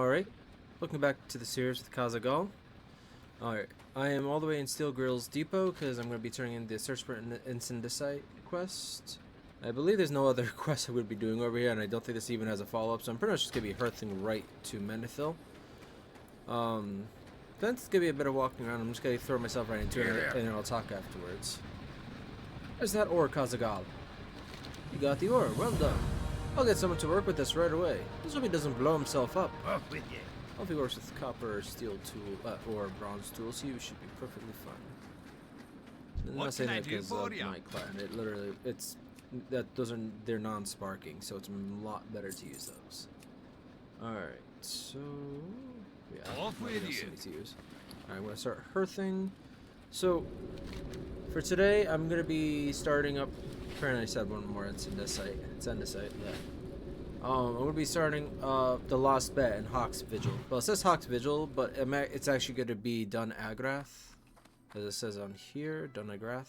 Alright, welcome back to the series with Kazaghal. Alright, I am all the way in Steel Grill's Depot because I'm going to be turning in the Search for Incendicite quest. I believe there's no other quest I would be doing over here, and I don't think this even has a follow-up, so I'm pretty much just going to be hearthing right to Menethil. Then it's going to be a bit of walking around. I'm just going to throw myself right into it, and then I'll talk afterwards. There's that ore, Kazaghal. You got the ore, well done. I'll get someone to work with this right away. Just hope he doesn't blow himself up. Off with you. If he works with copper or steel tool or bronze tools, he should be perfectly fine. I'm not saying that because of my clan. It literally, they're non-sparking, so it's a lot better to use those. All right, so yeah, off with you. To use. All right, I'm gonna start hearthing. So for today, I'm gonna be starting up. Apparently I said one more Incendicite, yeah. I'm going to be starting the Lost Bet in Hawk's Vigil. Well, it says Hawk's Vigil, but it's actually going to be Dun Agrath. As it says on here, Dun Agrath.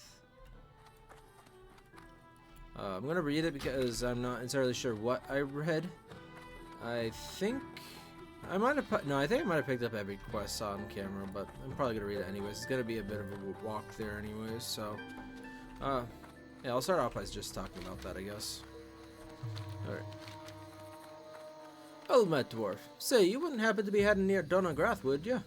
I'm going to read it because I'm not entirely sure what I read. I think I might have I think I might have picked up every quest on camera, but I'm probably going to read it anyways. It's going to be a bit of a walk there anyways, so yeah, I'll start off by just talking about that, I guess. Alright. Oh, my dwarf. Say, you wouldn't happen to be heading near Dunagrath, would you?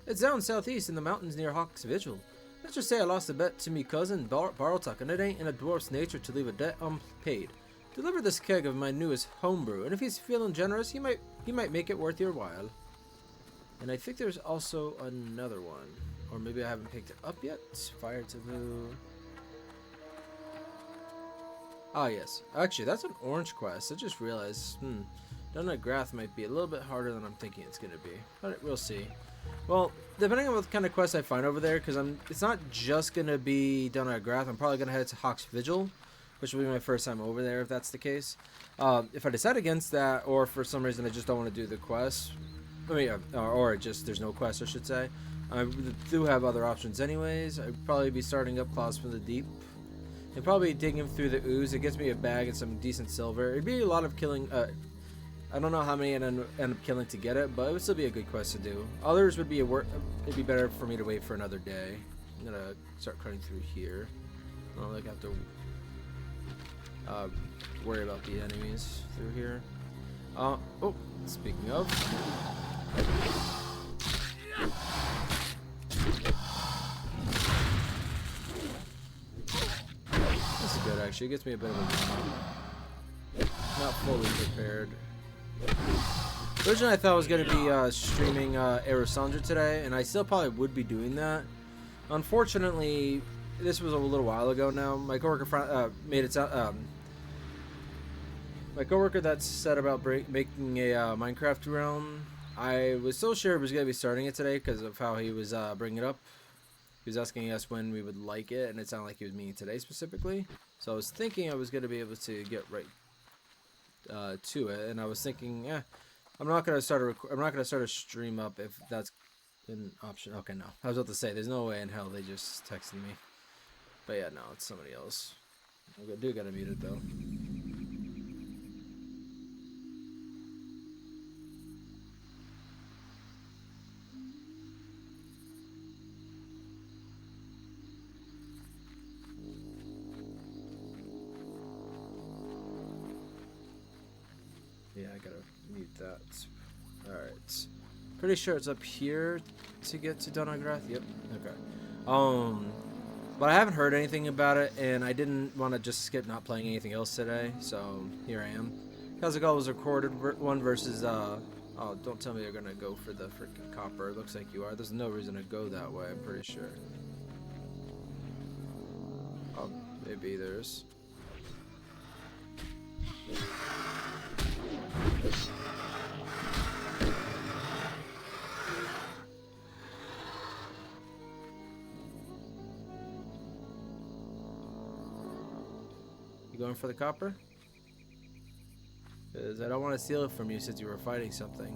It's down southeast in the mountains near Hawk's Vigil. Let's just say I lost a bet to me cousin, Barltuck, and it ain't in a dwarf's nature to leave a debt unpaid. Deliver this keg of my newest homebrew, and if he's feeling generous, he might make it worth your while. And I think there's also another one. Or maybe I haven't picked it up yet. Fire taboo. Ah, yes. Actually, that's an orange quest. I just realized, Dunagrath might be a little bit harder than I'm thinking it's going to be. But we'll see. Well, depending on what kind of quest I find over there, because it's not just going to be Dunagrath. I'm probably going to head to Hawk's Vigil, which will be my first time over there if that's the case. If I decide against that, or for some reason I just don't want to do the quest, or just there's no quest, I should say. I do have other options anyways. I'd probably be starting up Claws from the Deep. And probably digging through the ooze. It gets me a bag and some decent silver. It'd be a lot of killing. I don't know how many I'd end up killing to get it, but it would still be a good quest to do. Others would be it'd be better for me to wait for another day. I'm gonna start cutting through here. I don't like have to worry about the enemies through here. Oh, speaking of. This is good, actually. It gets me a bit of a not fully prepared. Originally, I thought I was going to be streaming Arisandra today, and I still probably would be doing that. Unfortunately, this was a little while ago now. My coworker made it sound. My coworker that said about making a Minecraft realm. I was so sure it was going to be starting it today because of how he was bringing it up. He was asking us when we would like it, and it sounded like he was meaning today specifically. So I was thinking I was going to be able to get right to it, and I was thinking, I'm not going to start a stream up if that's an option. Okay, no, I was about to say there's no way in hell they just texted me, but yeah, no, it's somebody else. I do gotta mute it though. Yeah, I gotta mute that. Alright. Pretty sure it's up here to get to Dunagrath. Yep. Okay. But I haven't heard anything about it, and I didn't want to just skip not playing anything else today, so here I am. Kazaghal was recorded one versus, oh, don't tell me you're gonna go for the freaking copper. It looks like you are. There's no reason to go that way, I'm pretty sure. Oh, maybe there's. You going for the copper? Because I don't want to steal it from you since you were fighting something.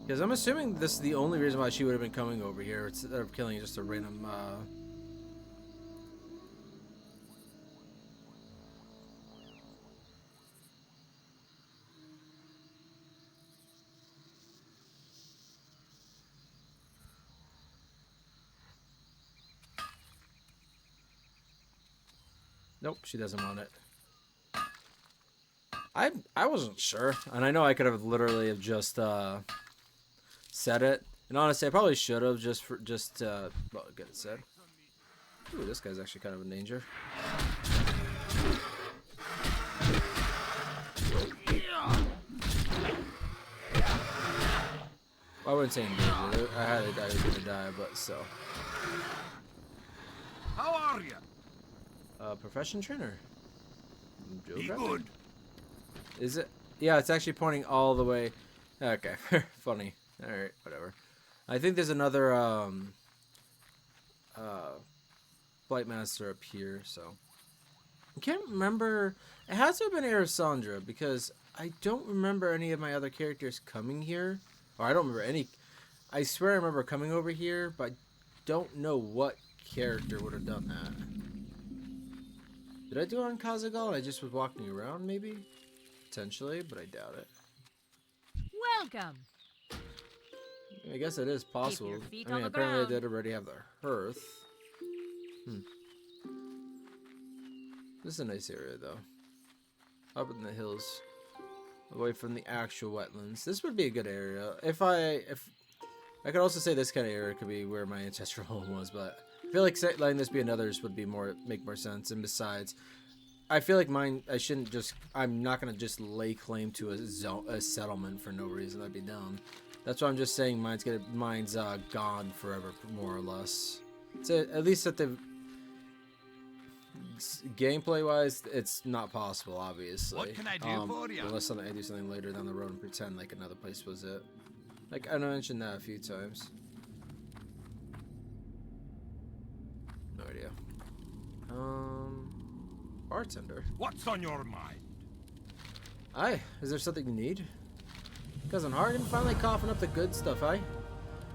Because I'm assuming this is the only reason why she would have been coming over here instead of killing just a random Nope, she doesn't want it. I wasn't sure, and I know I could have literally have just said it. And honestly, I probably should have well, get it said. Ooh, this guy's actually kind of in danger. I wouldn't say in danger. I had a guy who was gonna die, but still. How are you? Profession trainer. Be good. Is it? Yeah, it's actually pointing all the way. Okay, funny. All right, whatever. I think there's another Blight Master up here, so I can't remember. It has to have been Arisandra because I don't remember any of my other characters coming here, or I don't remember any. I swear I remember coming over here, but I don't know what character would have done that. Did I do it on Kazaghal and I just was walking around, maybe? Potentially, but I doubt it. Welcome. I guess it is possible. I mean, apparently I did already have the hearth. This is a nice area, though. Up in the hills, away from the actual wetlands. This would be a good area. If I could also say this kind of area could be where my ancestral home was, but I feel like letting this be another's would be make more sense. And besides, I feel like mine. I'm not gonna just lay claim to a settlement for no reason. That'd be dumb. That's why I'm just saying mine's gone forever, more or less. So at least at the gameplay wise, it's not possible, obviously. What can I do for you? Unless I do something later down the road and pretend like another place was it. Like I mentioned that a few times. No idea. Bartender. What's on your mind? Aye, is there something you need? Cousin Hargan finally coughing up the good stuff, aye?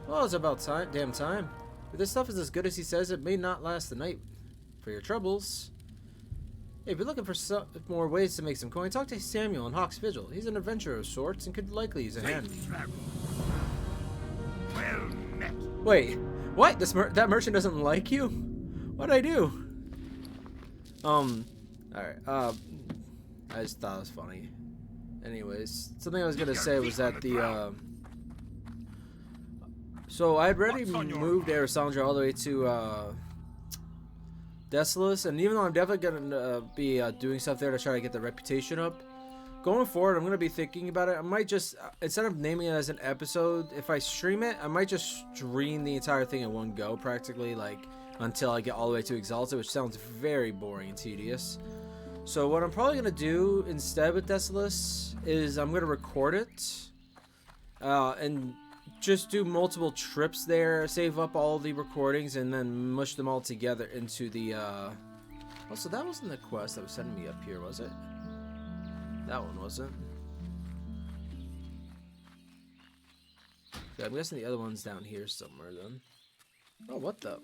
Well, it's about time, damn time. If this stuff is as good as he says, it may not last the night. For your troubles. Hey, if you're looking for more ways to make some coin, talk to Samuel in Hawk's Vigil. He's an adventurer of sorts and could likely use a hand. Well met. Wait, what? That merchant doesn't like you? What'd I do? Alright, I just thought it was funny. Anyways, something I was gonna say was that so I had already moved Arisandra all the way to, Desolus, and even though I'm definitely gonna be doing stuff there to try to get the reputation up, going forward, I'm gonna be thinking about it. I might just, instead of naming it as an episode, if I stream it, I might just stream the entire thing in one go, practically, like, until I get all the way to Exalted, which sounds very boring and tedious. So what I'm probably gonna do instead with Desolus is I'm gonna record it, and just do multiple trips there, save up all the recordings, and then mush them all together into the, Also, that wasn't the quest that was sending me up here, was it? That one wasn't. Yeah, I'm guessing the other one's down here somewhere, then. Oh, what the?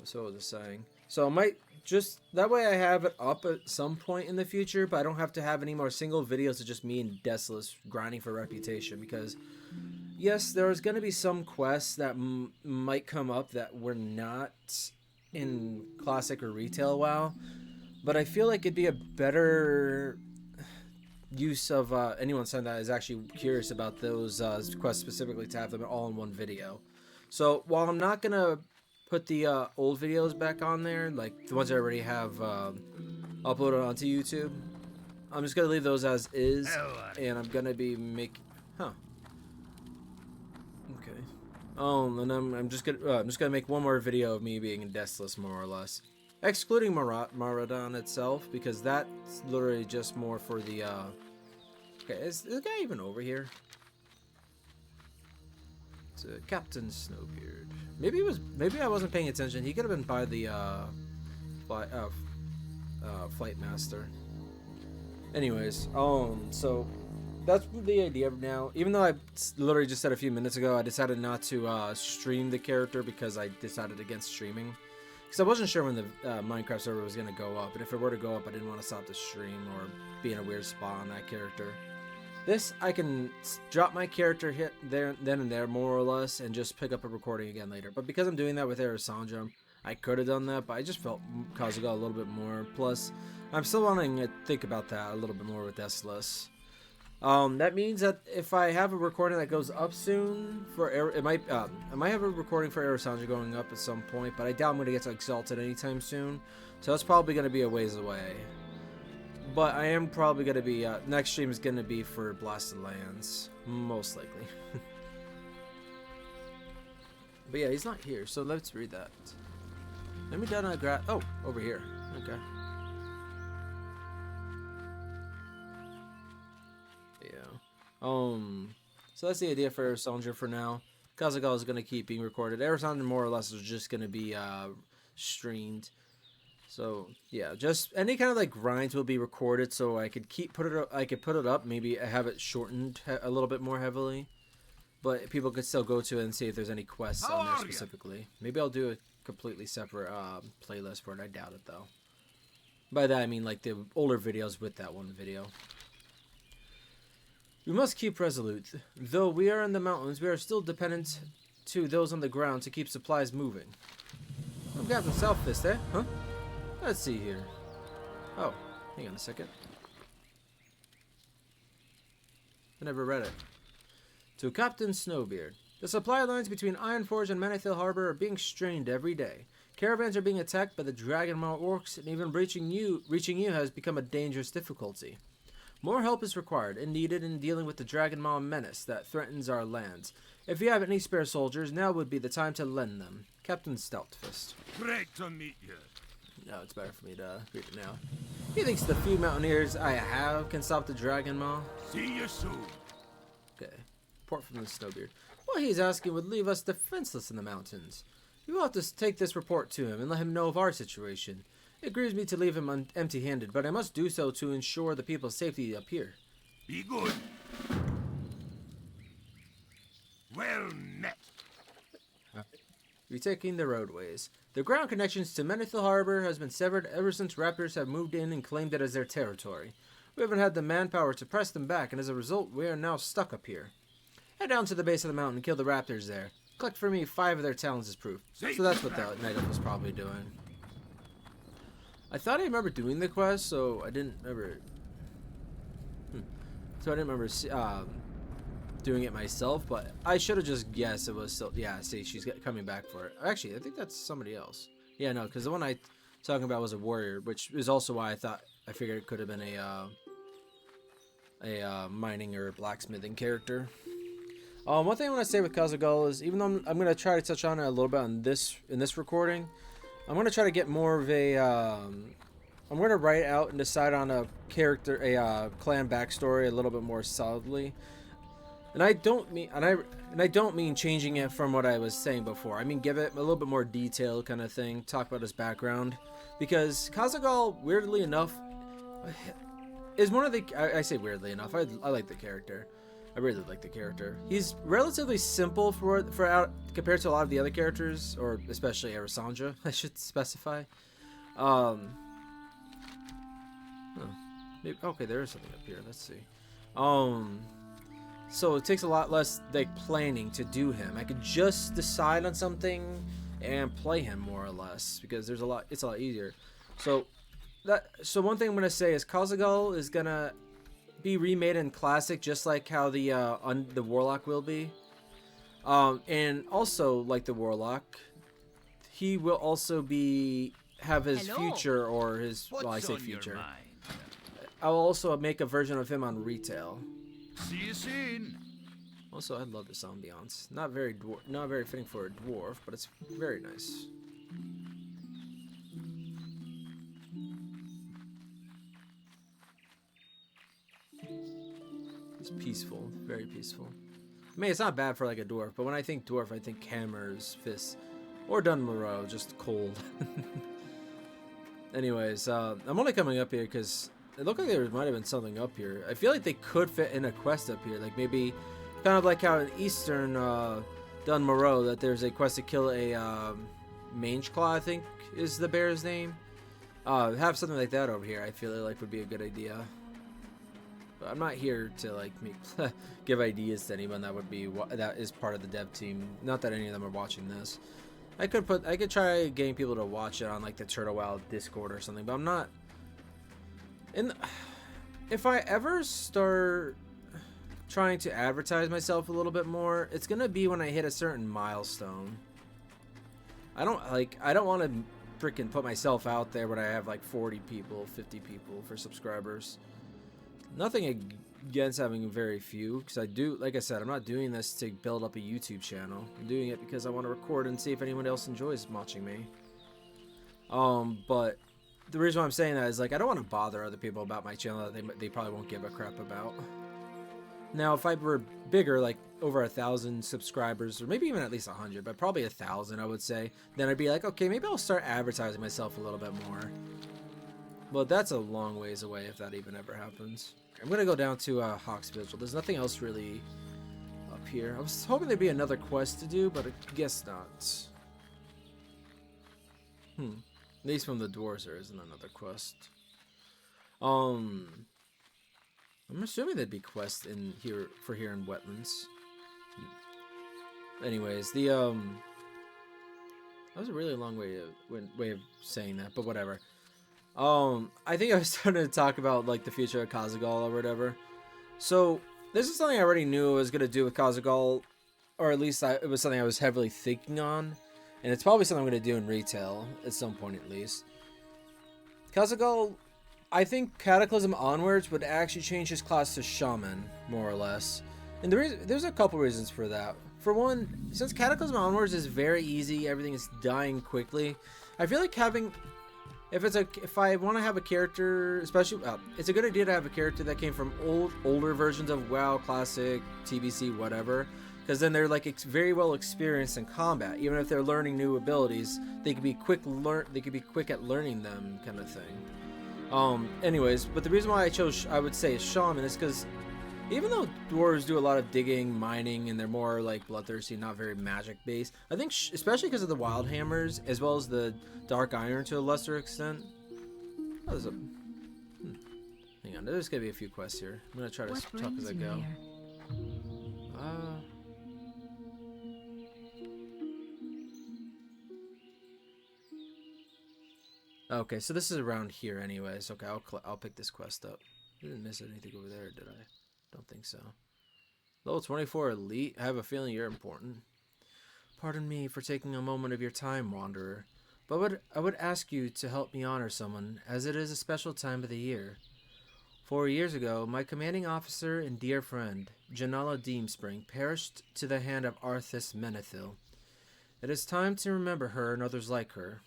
So what was I saying? So I might just, that way I have it up at some point in the future, but I don't have to have any more single videos of just me and Desolus grinding for reputation, because yes, there's going to be some quests that might come up that were not in Classic or Retail WoW, but I feel like it'd be a better use of anyone that is actually curious about those quests specifically to have them all in one video. So while I'm not going to put the old videos back on there, like the ones I already have uploaded onto YouTube, I'm just gonna leave those as is, and I'm gonna be making, okay, and I'm just gonna make one more video of me being in Desolus, more or less, excluding Marathon itself, because that's literally just more for the okay, is the guy even over here? It's Captain Snowbeard. Maybe I wasn't paying attention. He could have been by the Flight Master. Anyways, so that's the idea of now. Even though I literally just said a few minutes ago, I decided not to stream the character because I decided against streaming. Because I wasn't sure when the Minecraft server was going to go up. And if it were to go up, I didn't want to stop the stream or be in a weird spot on that character. This, I can drop my character hit there, then and there, more or less, and just pick up a recording again later. But because I'm doing that with Arisandra, I could have done that, but I just felt Kazaghal a little bit more. Plus, I'm still wanting to think about that a little bit more with S-less. That means that if I have a recording that goes up soon for I might have a recording for Arisandra going up at some point, but I doubt I'm going to get to Exalted anytime soon. So that's probably going to be a ways away. But I am probably going to be next stream is going to be for Blasted Lands, most likely. But yeah, he's not here, so let's read that. Let me down a oh, over here. Okay. So that's the idea for Arisandra for now. Kazaghal is going to keep being recorded. Arisandra more or less is just going to be streamed. So yeah, just any kind of like grinds will be recorded, so I could put it up. Maybe have it shortened a little bit more heavily, but people could still go to it and see if there's any quests on there specifically. Maybe I'll do a completely separate playlist for it. I doubt it though. By that I mean like the older videos with that one video. We must keep resolute. Though we are in the mountains, we are still dependent to those on the ground to keep supplies moving. I'm Captain Southfist, eh? Huh? Let's see here. Oh, hang on a second. I never read it. To Captain Snowbeard. The supply lines between Ironforge and Manithil Harbor are being strained every day. Caravans are being attacked by the Dragonmaw orcs, and even reaching you has become a dangerous difficulty. More help is required and needed in dealing with the Dragonmaw menace that threatens our lands. If you have any spare soldiers, now would be the time to lend them. Captain Stoutfist. Great to meet you. No, it's better for me to read it now. He thinks the few mountaineers I have can stop the Dragonmaw. See you soon. Okay. Report from the Snowbeard. What he's asking would leave us defenseless in the mountains. You will have to take this report to him and let him know of our situation. It grieves me to leave him empty-handed, but I must do so to ensure the people's safety up here. Be good. Well met. Retaking the roadways. The ground connections to Manithil Harbor has been severed ever since raptors have moved in and claimed it as their territory. We haven't had the manpower to press them back, and as a result, we are now stuck up here. Head down to the base of the mountain and kill the raptors there. Collect for me 5 of their talents as proof. So that's what the Night Elf was probably doing. I thought I remember doing the quest, so I didn't remember. So I didn't remember doing it myself, but I should have just guessed it was still. Yeah, see, she's coming back for it. Actually, I think that's somebody else. Yeah, no, because the one I was talking about was a warrior, which is also why I figured it could have been a mining or blacksmithing character. One thing I want to say with Kazaghal is, even though I'm going to try to touch on it a little bit in this recording, I'm going to try to get more of a, I'm going to write out and decide on a character, a clan backstory a little bit more solidly. And I don't mean changing it from what I was saying before. I mean give it a little bit more detail kind of thing, talk about his background. Because Kazaghal, weirdly enough, is one of the, I say weirdly enough, I like the character. I really like the character. He's relatively simple compared to a lot of the other characters, or especially Arisandra, I should specify. Maybe, okay, there is something up here. Let's see. So it takes a lot less like planning to do him. I could just decide on something and play him more or less because it's a lot easier. So one thing I'm gonna say is Kazaghal is gonna be remade in classic, just like how the warlock will be, and also like the warlock, he will also have his future, or his, well, I say future. I'll also make a version of him on retail. See you soon. Also, I love this ambiance. Not very fitting for a dwarf, but it's very nice. It's peaceful, very peaceful. I mean, it's not bad for like a dwarf, but when I think dwarf, I think hammers, fists, or Dunmoreau, just cold. Anyways, I'm only coming up here because it looked like there might have been something up here. I feel like they could fit in a quest up here, like maybe kind of like how in Eastern Dunmoreau that there's a quest to kill a mange claw, I think is the bear's name. Have something like that over here. I feel like would be a good idea. But I'm not here to like give ideas to anyone that would be that is part of the dev team. Not that any of them are watching this. I could try getting people to watch it on like the Turtle Wild Discord or something, but I'm not. If I ever start trying to advertise myself a little bit more, it's gonna be when I hit a certain milestone. I don't want to freaking put myself out there when I have like 40 people, 50 people for subscribers. Nothing against having very few, because I do, like I said, I'm not doing this to build up a YouTube channel. I'm doing it because I want to record and see if anyone else enjoys watching me. But the reason why I'm saying that is like I don't want to bother other people about my channel that they probably won't give a crap about. Now, if I were bigger, like over 1,000 subscribers, or maybe even at least 100, but probably 1,000, I would say, then I'd be like, okay, maybe I'll start advertising myself a little bit more. But that's a long ways away if that even ever happens. I'm gonna go down to Hawk's Vigil. There's nothing else really up here. I was hoping there'd be another quest to do, but I guess not. At least from the dwarves there isn't another quest. I'm assuming there'd be quests in here in Wetlands. Anyways, the that was a really long way of saying that, but whatever. I think I was starting to talk about like the future of Kazaghal or whatever. So this is something I already knew I was gonna do with Kazaghal, or at least it was something I was heavily thinking on, and it's probably something I'm gonna do in retail at some point at least. Kazaghal, I think Cataclysm onwards would actually change his class to Shaman, more or less. And there's a couple reasons for that. For one, since Cataclysm onwards is very easy, everything is dying quickly, I feel like having... If I want to have a character, especially... it's a good idea to have a character that came from older versions of WoW, Classic, TBC, whatever. Because then they're like very well experienced in combat. Even if they're learning new abilities, they could be quick at learning them, kind of thing. Anyways, but the reason why I would say Shaman is because even though dwarves do a lot of digging, mining, and they're more like bloodthirsty, not very magic based, I think especially because of the wild hammers as well as the dark iron to a lesser extent. Oh, there's a hang on, there's gonna be a few quests here. I'm gonna try to talk as I go. Okay, so this is around here anyways. Okay, I'll pick this quest up. I didn't miss anything over there, did I? Don't think so. Level 24 Elite. I have a feeling you're important. Pardon me for taking a moment of your time, Wanderer, but I would ask you to help me honor someone, as it is a special time of the year. 4 years ago, my commanding officer and dear friend, Janala Deemspring, perished to the hand of Arthas Menethil. It is time to remember her and others like her.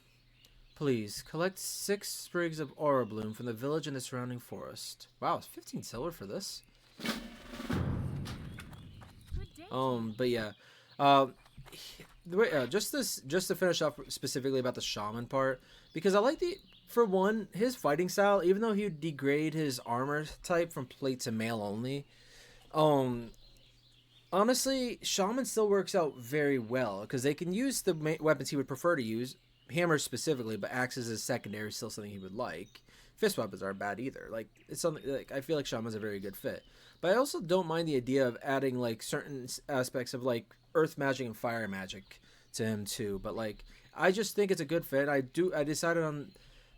Please, collect 6 sprigs of aura bloom from the village and the surrounding forest. Wow, it's 15 silver for this. But yeah. Just to finish off specifically about the shaman part, because I like for one, his fighting style, even though he would degrade his armor type from plate to mail only, honestly, shaman still works out very well, because they can use the weapons he would prefer to use, hammers specifically, but axes as secondary is still something he would like. Fist weapons aren't bad either. Like, it's something like I feel like shaman's a very good fit. But I also don't mind the idea of adding like certain aspects of like earth magic and fire magic to him too. But like, I just think it's a good fit. I decided on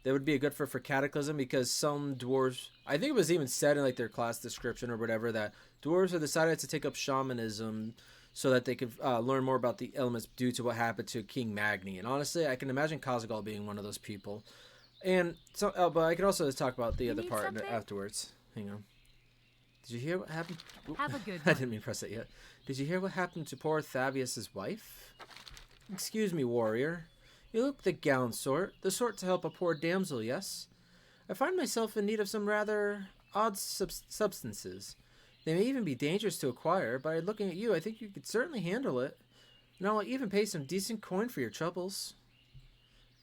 that would be a good fit for Cataclysm, because some dwarves, I think it was even said in like their class description or whatever, that dwarves have decided to take up shamanism so that they could learn more about the elements due to what happened to King Magni. And honestly, I can imagine Kazaghal being one of those people. And so, but I could also talk about the other part afterwards. Hang on. Did you hear what happened? Have a good one. I didn't mean to press it yet. Did you hear what happened to poor Thavius's wife? Excuse me, warrior. You look the gown sort. The sort to help a poor damsel, yes? I find myself in need of some rather odd substances. They may even be dangerous to acquire, but looking at you, I think you could certainly handle it. And I'll even pay some decent coin for your troubles.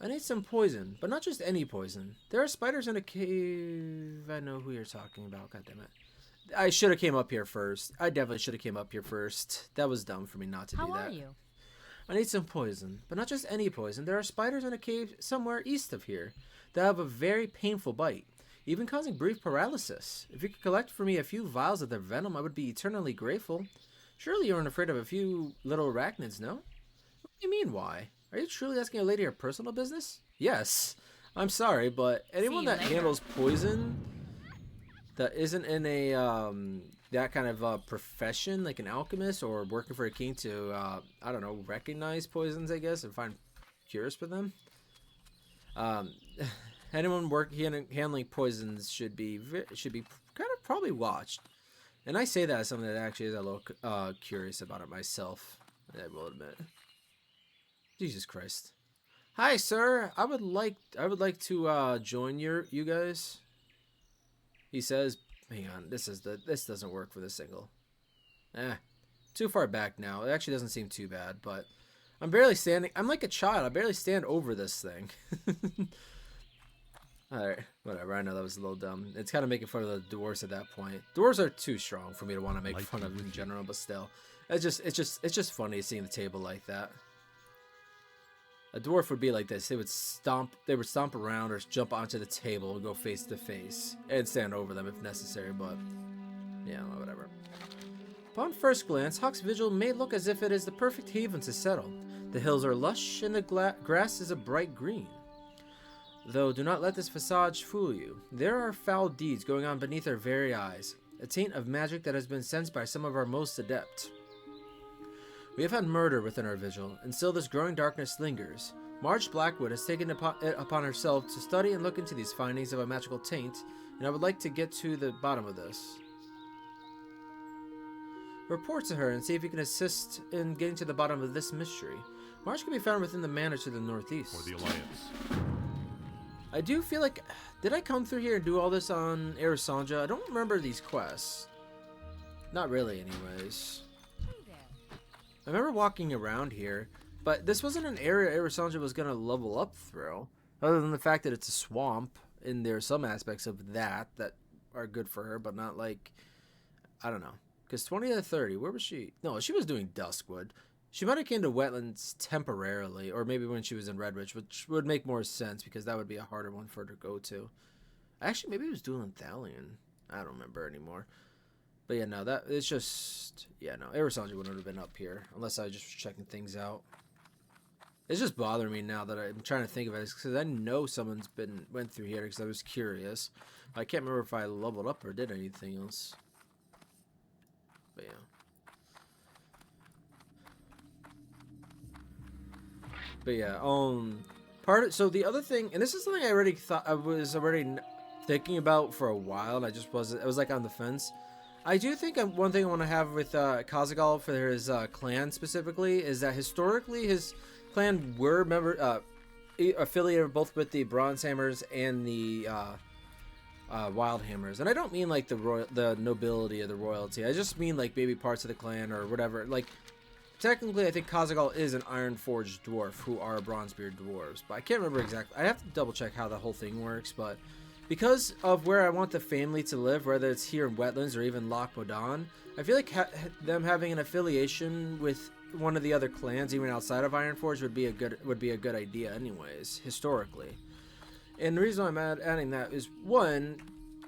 I need some poison, but not just any poison. There are spiders in a cave. I know who you're talking about, goddammit. I should have came up here first. I definitely should have came up here first. That was dumb for me not to do that. How are you? I need some poison, but not just any poison. There are spiders in a cave somewhere east of here that have a very painful bite. even causing brief paralysis. If you could collect for me a few vials of their venom, I would be eternally grateful. Surely you aren't afraid of a few little arachnids, no? What do you mean, why? Are you truly asking a lady her personal business? Yes. I'm sorry, but anyone that handles poison that isn't in a that kind of profession, like an alchemist or working for a king to I don't know, recognize poisons, I guess, and find cures for them. Anyone handling poisons should be kind of probably watched. And I say that as someone that actually is a little curious about it myself, I will admit. Jesus Christ. Hi, sir. I would like to join you guys. He says, hang on, this doesn't work for the single. Too far back now. It actually doesn't seem too bad, but I'm barely standing. I'm like a child. I barely stand over this thing. Alright, whatever. I know that was a little dumb. It's kind of making fun of the dwarves at that point. Dwarves are too strong for me to want to make fun of in general, but still. It's just funny seeing the table like that. A dwarf would be like this. They would stomp around or jump onto the table and go face to face and stand over them if necessary, but yeah, whatever. Upon first glance, Hawk's Vigil may look as if it is the perfect haven to settle. The hills are lush and the grass is a bright green. Though do not let this facade fool you. There are foul deeds going on beneath our very eyes, a taint of magic that has been sensed by some of our most adept. We have had murder within our vigil, and still this growing darkness lingers. Marge Blackwood has taken it upon herself to study and look into these findings of a magical taint, and I would like to get to the bottom of this. Report to her and see if you can assist in getting to the bottom of this mystery. Marge can be found within the manor to the northeast. Or the Alliance. I do feel like... Did I come through here and do all this on Arisandra? I don't remember these quests. Not really, anyways. I remember walking around here, but this wasn't an area Arisandra was going to level up through. Other than the fact that it's a swamp, and there are some aspects of that are good for her, but not like... I don't know. Because 20 to 30, where was she? No, she was doing Duskwood. She might have came to Wetlands temporarily, or maybe when she was in Redridge, which would make more sense because that would be a harder one for her to go to. Actually, maybe it was doing Thalion. I don't remember anymore. But yeah, no, it's just... Yeah, no, Arisandra wouldn't have been up here, unless I was just checking things out. It's just bothering me now that I'm trying to think of it, because I know someone's went through here because I was curious. I can't remember if I leveled up or did anything else. But yeah. But yeah, so the other thing, and this is something I was already thinking about for a while, and I was like on the fence. I do think one thing I want to have with Kazaghal for his clan specifically is that historically his clan were affiliated both with the Bronze Hammers and the Wild Hammers, and I don't mean like the nobility or the royalty. I just mean like maybe parts of the clan or whatever. Like technically, I think Kazaghal is an Iron Forged dwarf who are Bronzebeard dwarves, but I can't remember exactly. I have to double check how the whole thing works, but. Because of where I want the family to live, whether it's here in Wetlands or even Loch Modan, I feel like them having an affiliation with one of the other clans, even outside of Ironforge, would be a good idea, anyways, historically. And the reason I'm adding that is one,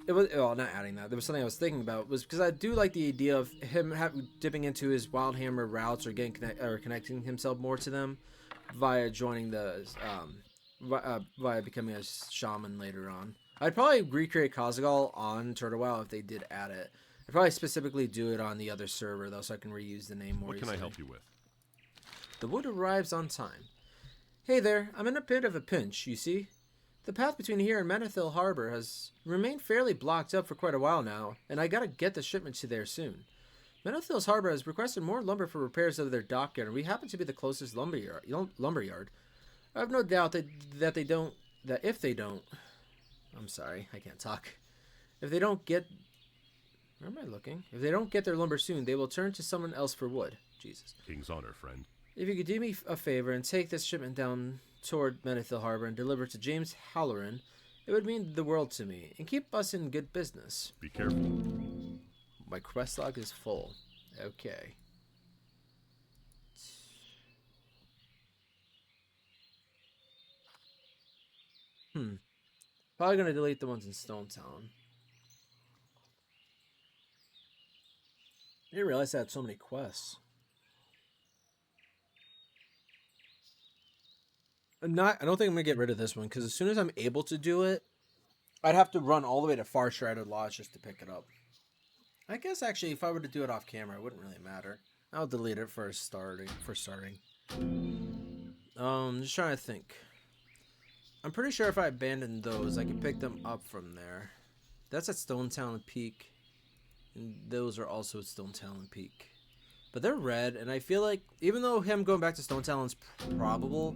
not adding that. There was something I was thinking about was because I do like the idea of him dipping into his Wildhammer routes or connecting himself more to them via joining the via becoming a shaman later on. I'd probably recreate Kazaghal on Turtlewild if they did add it. I'd probably specifically do it on the other server, though, so I can reuse the name more easily. What can I help you with? The wood arrives on time. Hey there, I'm in a bit of a pinch, you see? The path between here and Menethil Harbor has remained fairly blocked up for quite a while now, and I gotta get the shipment to there soon. Menethil's Harbor has requested more lumber for repairs of their dockyard, and we happen to be the closest lumber yard. I have no doubt that if they don't... I'm sorry, I can't talk. If they don't get... Where am I looking? If they don't get their lumber soon, they will turn to someone else for wood. Jesus. King's honor, friend. If you could do me a favor and take this shipment down toward Menethil Harbor and deliver it to James Halloran, it would mean the world to me, and keep us in good business. Be careful. My quest log is full. Okay. Probably gonna delete the ones in Stone Town. I didn't realize I had so many quests. I don't think I'm gonna get rid of this one because as soon as I'm able to do it, I'd have to run all the way to Far Shrouded Lodge just to pick it up. I guess actually, if I were to do it off camera, it wouldn't really matter. I'll delete it for starting. Just trying to think. I'm pretty sure if I abandoned those, I could pick them up from there. That's at Stone Town Peak, and those are also at Stone Town Peak. But they're red, and I feel like even though him going back to Stone Town is probable,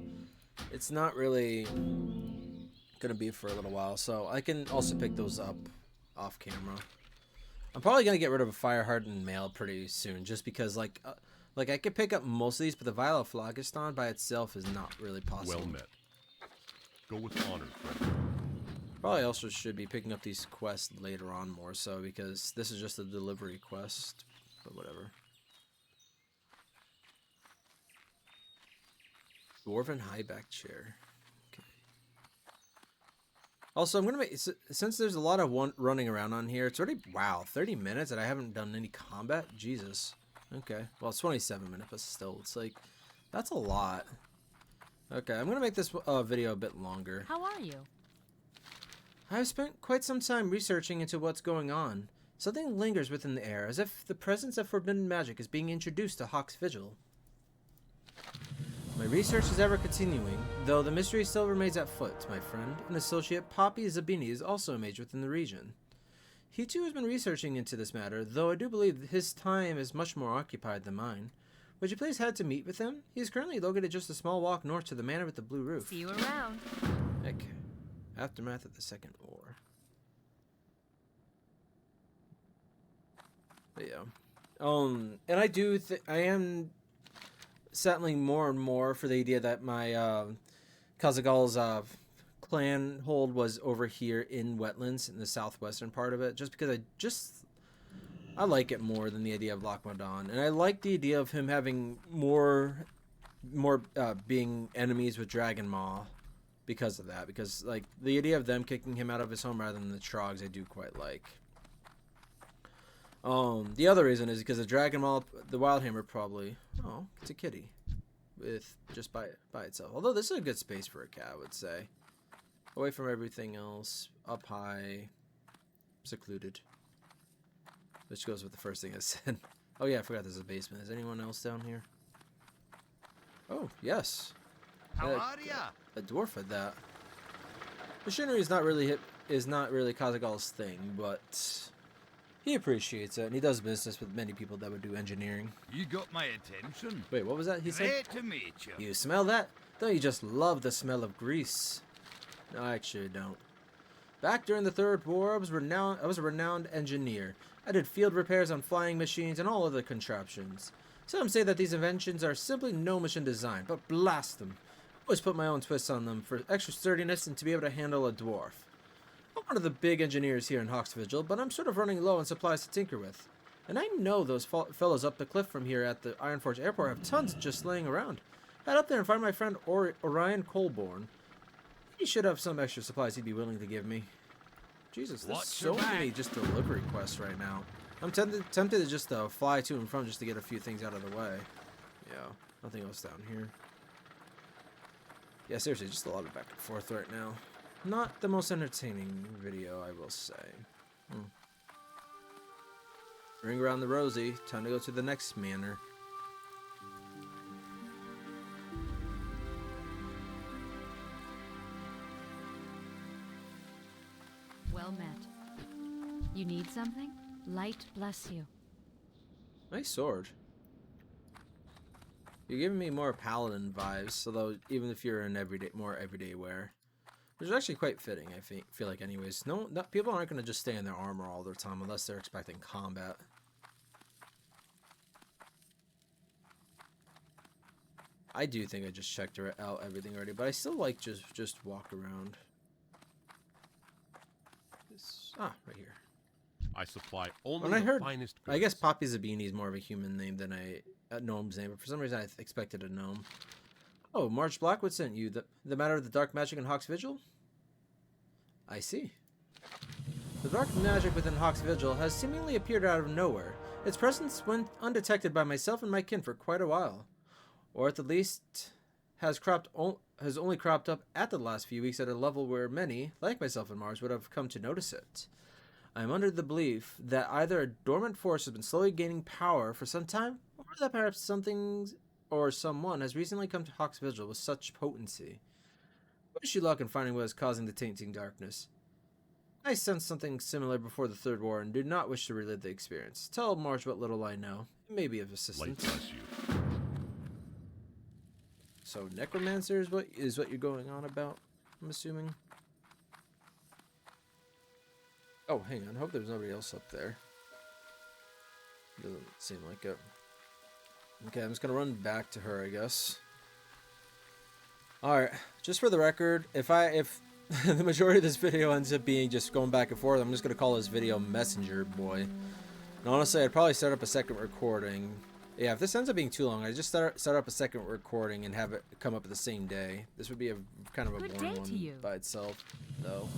it's not really gonna be for a little while. So I can also pick those up off camera. I'm probably gonna get rid of a fire hardened mail pretty soon, just because like I could pick up most of these, but the Vial of Phlogiston by itself is not really possible. Well met. Go with honor, friend. Probably also should be picking up these quests later on more so, because this is just a delivery quest, but whatever. Dwarven Highback Chair. Okay. Also, I'm gonna make, since there's a lot of running around on here, it's already, wow, 30 minutes and I haven't done any combat. Jesus. Okay, well, it's 27 minutes, but still, it's like, that's a lot. Okay, I'm gonna make this video a bit longer. How are you? I've spent quite some time researching into what's going on. Something lingers within the air, as if the presence of forbidden magic is being introduced to Hawk's Vigil. My research is ever continuing, though the mystery still remains at foot, my friend. An associate, Poppy Zabini, is also a mage within the region. He too has been researching into this matter, though I do believe his time is much more occupied than mine. Would you please head to meet with him? He is currently located just a small walk north to the manor with the blue roof. See you around. Heck. Aftermath of the Second War. But yeah. And I am settling more and more for the idea that my Kazaghal's clan hold was over here in wetlands in the southwestern part of it, just because I like it more than the idea of Lochmadon, and I like the idea of him having more being enemies with Dragon Maw because of that, because like the idea of them kicking him out of his home rather than the Trogs I do quite like. The other reason is because the Dragon Maw, the Wildhammer probably, oh, it's a kitty with just by itself. Although this is a good space for a cat, I would say. Away from everything else, up high, secluded. Which goes with the first thing I said. Oh yeah, I forgot there's a basement. Is anyone else down here? Oh, yes. How are ya? A dwarf had that. Machinery is not really Kazaghal's thing, but he appreciates it, and he does business with many people that would do engineering. You got my attention. Wait, what was that he said? Great to meet you. You smell that? Don't you just love the smell of grease? No, I actually don't. Back during the Third War, I was a renowned engineer. I did field repairs on flying machines and all other contraptions. Some say that these inventions are simply no-mission design, but blast them. I always put my own twists on them for extra sturdiness and to be able to handle a dwarf. I'm one of the big engineers here in Hawk's Vigil, but I'm sort of running low on supplies to tinker with. And I know those fellows up the cliff from here at the Ironforge Airport have tons just laying around. Head up there and find my friend Orion Colborne. He should have some extra supplies he'd be willing to give me. Jesus, there's so many just delivery quests right now. I'm tempted to just fly to and from just to get a few things out of the way. Yeah, nothing else down here. Yeah, seriously, just a lot of back and forth right now. Not the most entertaining video, I will say. Ring around the rosy. Time to go to the next manor. Well met. You need something? Light bless you. Nice sword. You're giving me more paladin vibes, although even if you're in more everyday wear, which is actually quite fitting. I feel like, anyways. People aren't going to just stay in their armor all the time unless they're expecting combat. I do think I just checked out everything already, but I still like just walk around. Right here. I supply only When I heard, finest goods. I guess Poppy Zabini is more of a human name than a gnome's name, but for some reason I expected a gnome. Oh, March Blackwood sent you. The matter of the dark magic in Hawk's Vigil? I see. The dark magic within Hawk's Vigil has seemingly appeared out of nowhere. Its presence went undetected by myself and my kin for quite a while. Or at the least, has only cropped up at the last few weeks at a level where many, like myself and Mars, would have come to notice it. I am under the belief that either a dormant force has been slowly gaining power for some time, or that perhaps something or someone has recently come to Hawk's Vigil with such potency. Wish you luck in finding what is causing the tainting darkness. I sensed something similar before the Third War and do not wish to relive the experience. Tell Marge what little I know. It may be of assistance. Light bless you. So necromancer is what you're going on about, I'm assuming. Oh, hang on. I hope there's nobody else up there. Doesn't seem like it. Okay, I'm just gonna run back to her, I guess. Alright, just for the record, if the majority of this video ends up being just going back and forth, I'm just gonna call this video Messenger Boy. And honestly, I'd probably start up a second recording. Yeah, if this ends up being too long, I just start up a second recording and have it come up at the same day. This would be a kind of a boring one by itself, though.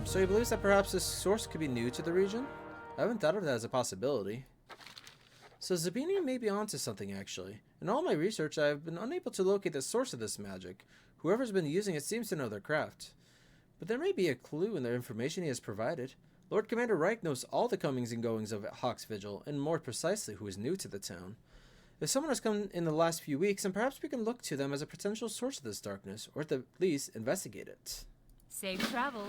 So he believes that perhaps this source could be new to the region? I haven't thought of that as a possibility. So Zabini may be onto something, actually. In all my research, I have been unable to locate the source of this magic. Whoever's been using it seems to know their craft. But there may be a clue in the information he has provided. Lord Commander Reich knows all the comings and goings of Hawk's Vigil, and more precisely who is new to the town. If someone has come in the last few weeks, then perhaps we can look to them as a potential source of this darkness, or at the least, investigate it. Safe travels.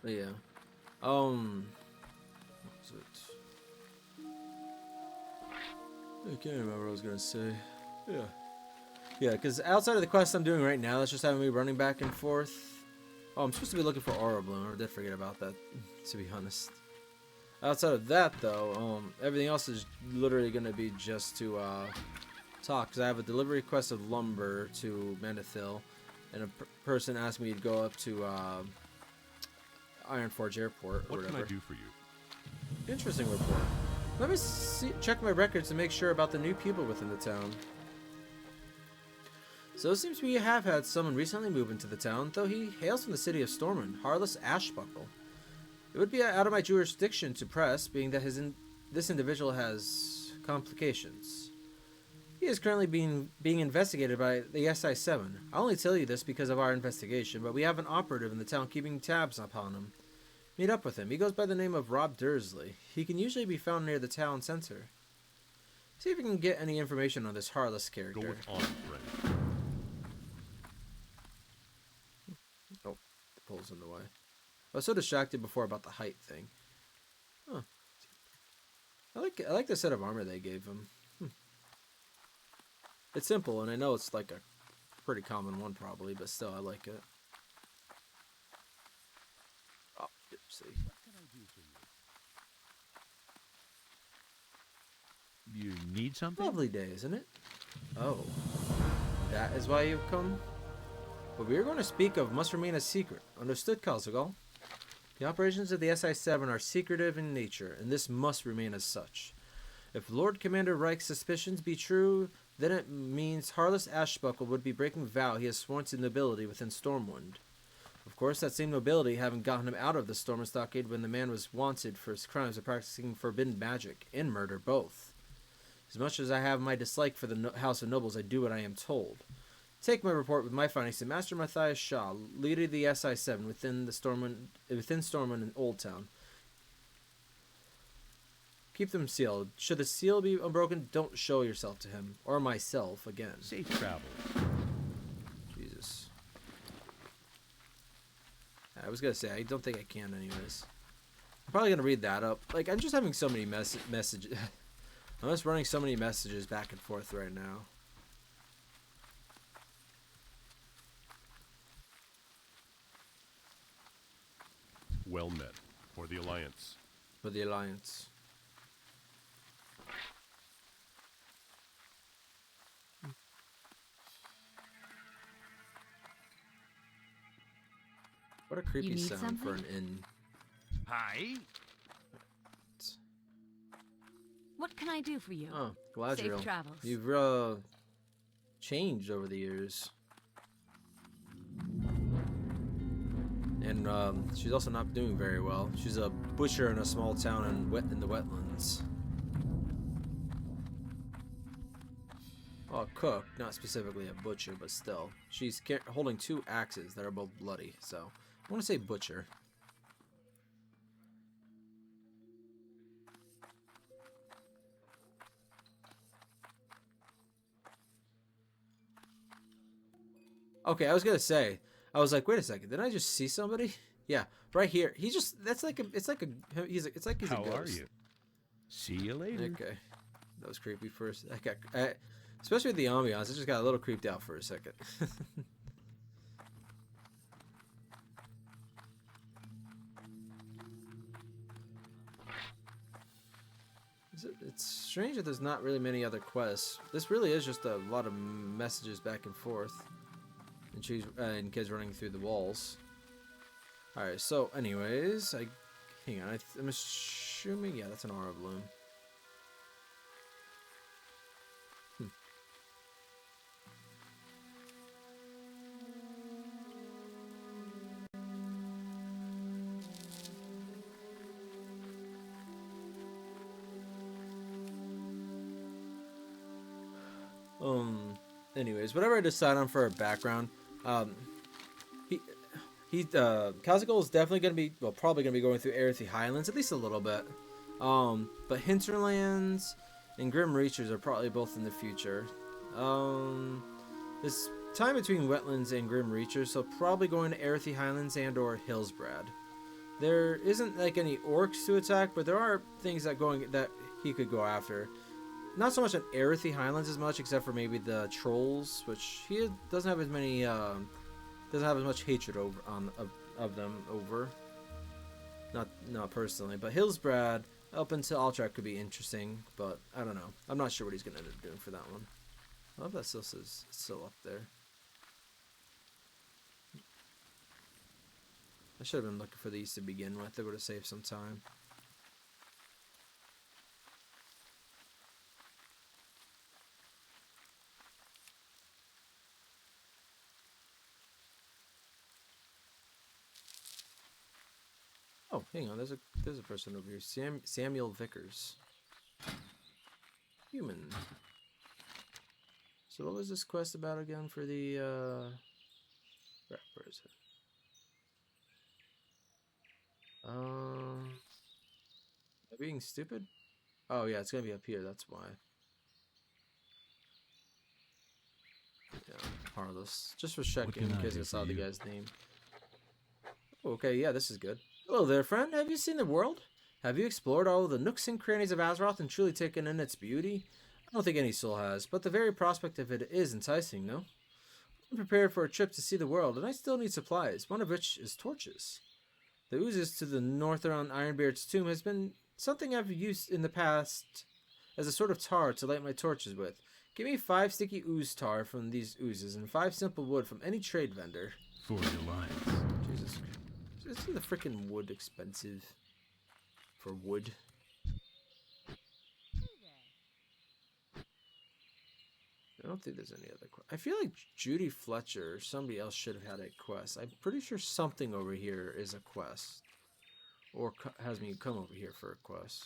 But yeah. What was it? I can't remember what I was gonna say. Yeah. Yeah, because outside of the quest I'm doing right now, that's just having me running back and forth. Oh, I'm supposed to be looking for Aura Bloom. I did forget about that, to be honest. Outside of that, though, everything else is literally gonna be just to talk, because I have a delivery quest of lumber to Mandathil, and a person asked me to go up to Ironforge Airport or whatever. What can I do for you? Interesting report. Let me check my records to make sure about the new people within the town. So it seems we have had someone recently move into the town, though he hails from the city of Stormwind, Harless Ashbuckle. It would be out of my jurisdiction to press, being that this individual has complications. He is currently being investigated by the SI-7. I'll only tell you this because of our investigation, but we have an operative in the town keeping tabs upon him. Meet up with him. He goes by the name of Rob Dursley. He can usually be found near the town center. See if you can get any information on this Harless character. Go with honor, friend. Oh, the pole's in the way. I was so distracted before about the height thing. Huh. I like the set of armor they gave him. It's simple, and I know it's like a pretty common one probably, but still, I like it. Oh, see. You need something? Lovely day, isn't it? Oh, that is why you've come? What we are going to speak of must remain a secret. Understood, Kazaghal? The operations of the SI-7 are secretive in nature, and this must remain as such. If Lord Commander Reich's suspicions be true, then it means Harless Ashbuckle would be breaking vow he has sworn to nobility within Stormwind. Of course, that same nobility having gotten him out of the Stormwind Stockade when the man was wanted for his crimes of practicing forbidden magic and murder both. As much as I have my dislike for the House of Nobles, I do what I am told. Take my report with my findings to Master Matthias Shaw, leader of the SI-7 within Stormwind and Old Town. Keep them sealed. Should the seal be unbroken, don't show yourself to him or myself again. Safe travels. Jesus. I was gonna say I don't think I can, anyways. I'm probably gonna read that up. Like I'm just having so many messages. I'm just running so many messages back and forth right now. Well met. For the Alliance. For the Alliance. What a creepy sound for an inn. Hi. What can I do for you? Oh, Galadriel. Safe travels. You've changed over the years. And she's also not doing very well. She's a butcher in a small town in the wetlands. Well, a cook, not specifically a butcher, but still. She's holding 2 axes that are both bloody, so I want to say butcher. Okay, I was gonna say, I was like, wait a second, did I just see somebody? Yeah, right here. He just, it's like he's a How ghost. are you? See you later. Okay, that was creepy first. Especially with the ambiance, I just got a little creeped out for a second. It's strange that there's not really many other quests. This really is just a lot of messages back and forth. And kids running through the walls. Alright, so anyways, hang on, I'm assuming, yeah, that's an aura bloom. Anyways, whatever I decide on for a background, Kazaghal is definitely gonna be, well, probably gonna be going through Earthy Highlands at least a little bit. But Hinterlands and Grim Reachers are probably both in the future. This time between Wetlands and Grim Reachers, so probably going to Earthy Highlands and or Hillsbrad. There isn't like any orcs to attack, but there are things that he could go after. Not so much on Earthy Highlands as much, except for maybe the trolls, which he doesn't have as many, doesn't have as much hatred of them over. Not personally, but Hillsbrad up until Altrak could be interesting, but I don't know. I'm not sure what he's gonna end up doing for that one. I love that it's still up there. I should have been looking for these to begin with. They would have saved some time. Oh, hang on. There's a person over here. Samuel Vickers. Human. So what was this quest about again for the where is it? Am I being stupid? Oh yeah, it's gonna be up here, that's why. Yeah, Harless. Just for checking in case I saw the guy's name. Okay, yeah, this is good. Hello there, friend. Have you seen the world? Have you explored all the nooks and crannies of Azeroth and truly taken in its beauty? I don't think any soul has, but the very prospect of it is enticing, no? I'm prepared for a trip to see the world, and I still need supplies, one of which is torches. The oozes to the north around Ironbeard's tomb has been something I've used in the past as a sort of tar to light my torches with. Give me 5 sticky ooze tar from these oozes and 5 simple wood from any trade vendor. For the alliance. Jesus Christ. Isn't the freaking wood expensive for wood? I don't think there's any other quest. I feel like Judy Fletcher or somebody else should have had a quest. I'm pretty sure something over here is a quest. Or has me come over here for a quest.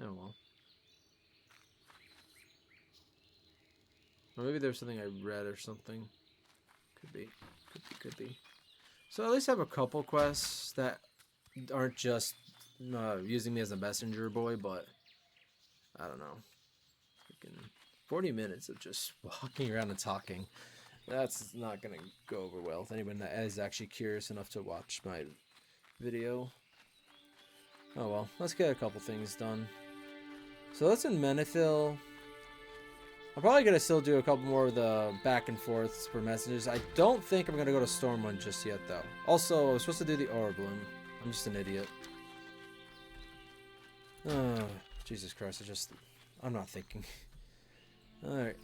Oh well. Or maybe there's something I read or something. Could be. So at least have a couple quests that aren't just using me as a messenger boy, but I don't know. Freaking 40 minutes of just walking around and talking. That's not gonna go over well with anyone that is actually curious enough to watch my video. Oh well, let's get a couple things done. So that's in Menethil. I'm probably going to still do a couple more of the back and forths for messages. I don't think I'm going to go to Stormwind just yet, though. Also, I was supposed to do the Aura Bloom. I'm just an idiot. Jesus Christ, I'm not thinking. Alright,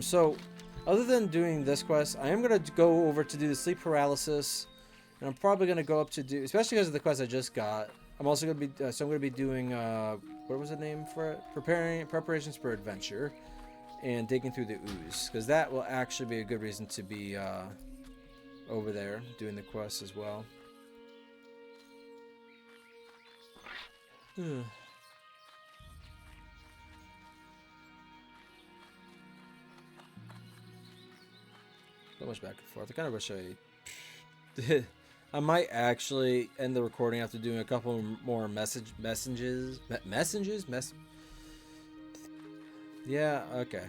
so, other than doing this quest, I am going to go over to do the Sleep Paralysis. And I'm probably going to go up to do, especially because of the quest I just got. I'm also going to be, so I'm going to be doing, what was the name for it? Preparations for adventure, and digging through the ooze, because that will actually be a good reason to be over there doing the quest as well. So much back and forth. I kind of wish I I might actually end the recording after doing a couple more messages. Yeah, okay.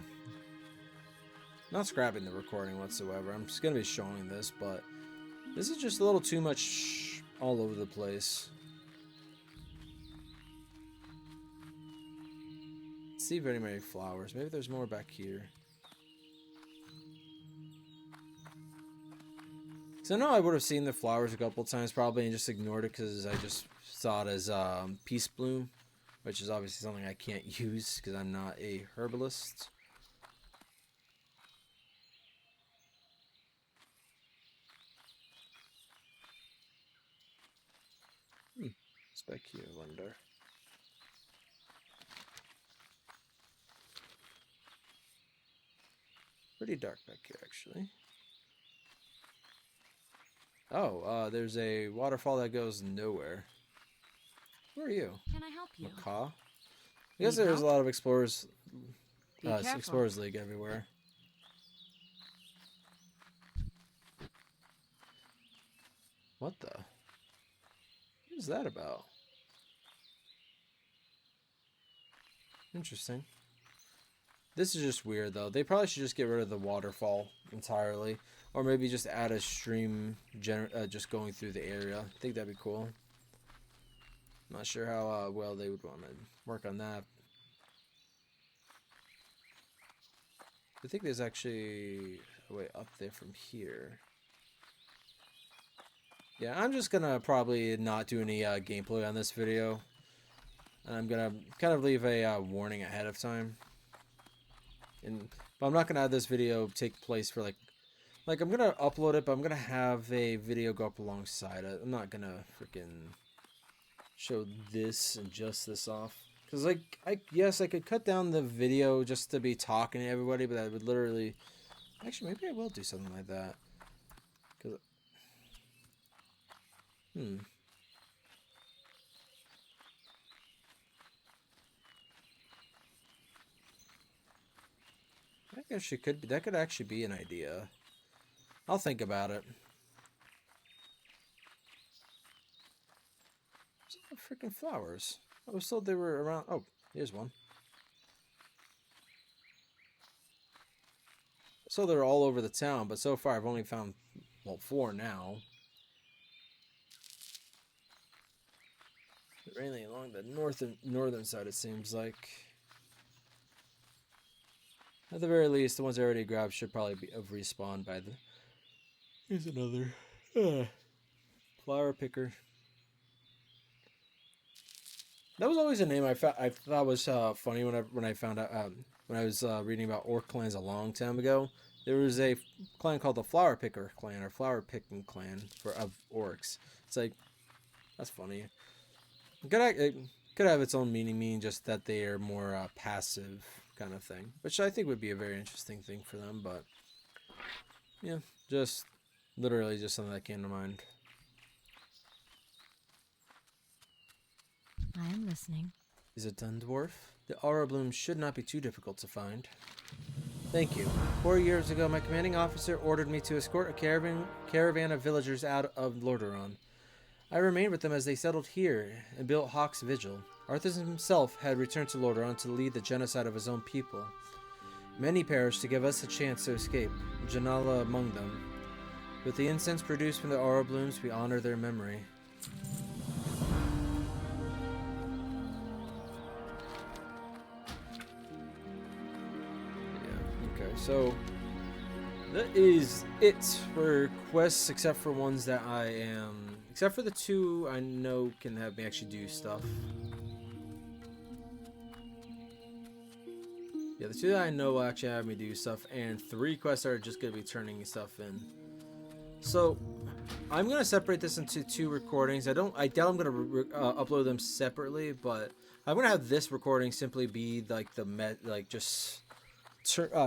Not scrapping the recording whatsoever. I'm just gonna be showing this, but this is just a little too much all over the place. See very many flowers. Maybe there's more back here. So I know I would have seen the flowers a couple times probably and just ignored it because I just saw it as peace bloom, which is obviously something I can't use because I'm not a herbalist. What's back here, I wonder. Pretty dark back here, actually. Oh, there's a waterfall that goes nowhere. Where are you? Can I help you? Macaw? I guess Need there's a help? lot of explorers, Be careful. Explorers League everywhere. What the? What is that about? Interesting. This is just weird though. They probably should just get rid of the waterfall entirely, or maybe just add a stream just going through the area. I think that'd be cool. Not sure how well they would want to work on that. I think there's actually a way up there from here. Yeah, I'm just gonna probably not do any gameplay on this video. And I'm gonna kind of leave a warning ahead of time. But I'm not gonna have this video take place for like I'm gonna upload it, but I'm gonna have a video go up alongside it. I'm not gonna freaking show this and just this off, because yes, I could cut down the video just to be talking to everybody, but that would literally actually maybe I will do something like that. Because that actually could be, that could actually be an idea. I'll think about it. Freaking flowers. I was told they were around. Oh, here's one. So they're all over the town, but so far I've only found, well, 4 now. Mainly along the northern side, it seems like. At the very least, the ones I already grabbed should probably be have respawned by the. Here's another flower picker. That was always a name I thought was funny when I found out when I was reading about orc clans a long time ago. There was a clan called the Flower Picker clan or Flower Picking clan of orcs. It's like, that's funny. It could have its own meaning just that they are more passive kind of thing, which I think would be a very interesting thing for them. But yeah, just literally just something that came to mind. I am listening. Is it done, dwarf? The aura bloom should not be too difficult to find. Thank you. 4 years ago, my commanding officer ordered me to escort a caravan of villagers out of Lordaeron. I remained with them as they settled here and built Hawk's Vigil. Artisan himself had returned to Lordaeron to lead the genocide of his own people. Many perished to give us a chance to escape, Janala among them. With the incense produced from the aura blooms, we honor their memory. So that is it for quests, except for ones that except for the 2 I know can have me actually do stuff. Yeah, the 2 that I know will actually have me do stuff, and 3 quests are just gonna be turning stuff in. So I'm gonna separate this into 2 recordings. I doubt I'm gonna upload them separately, but I'm gonna have this recording simply be like just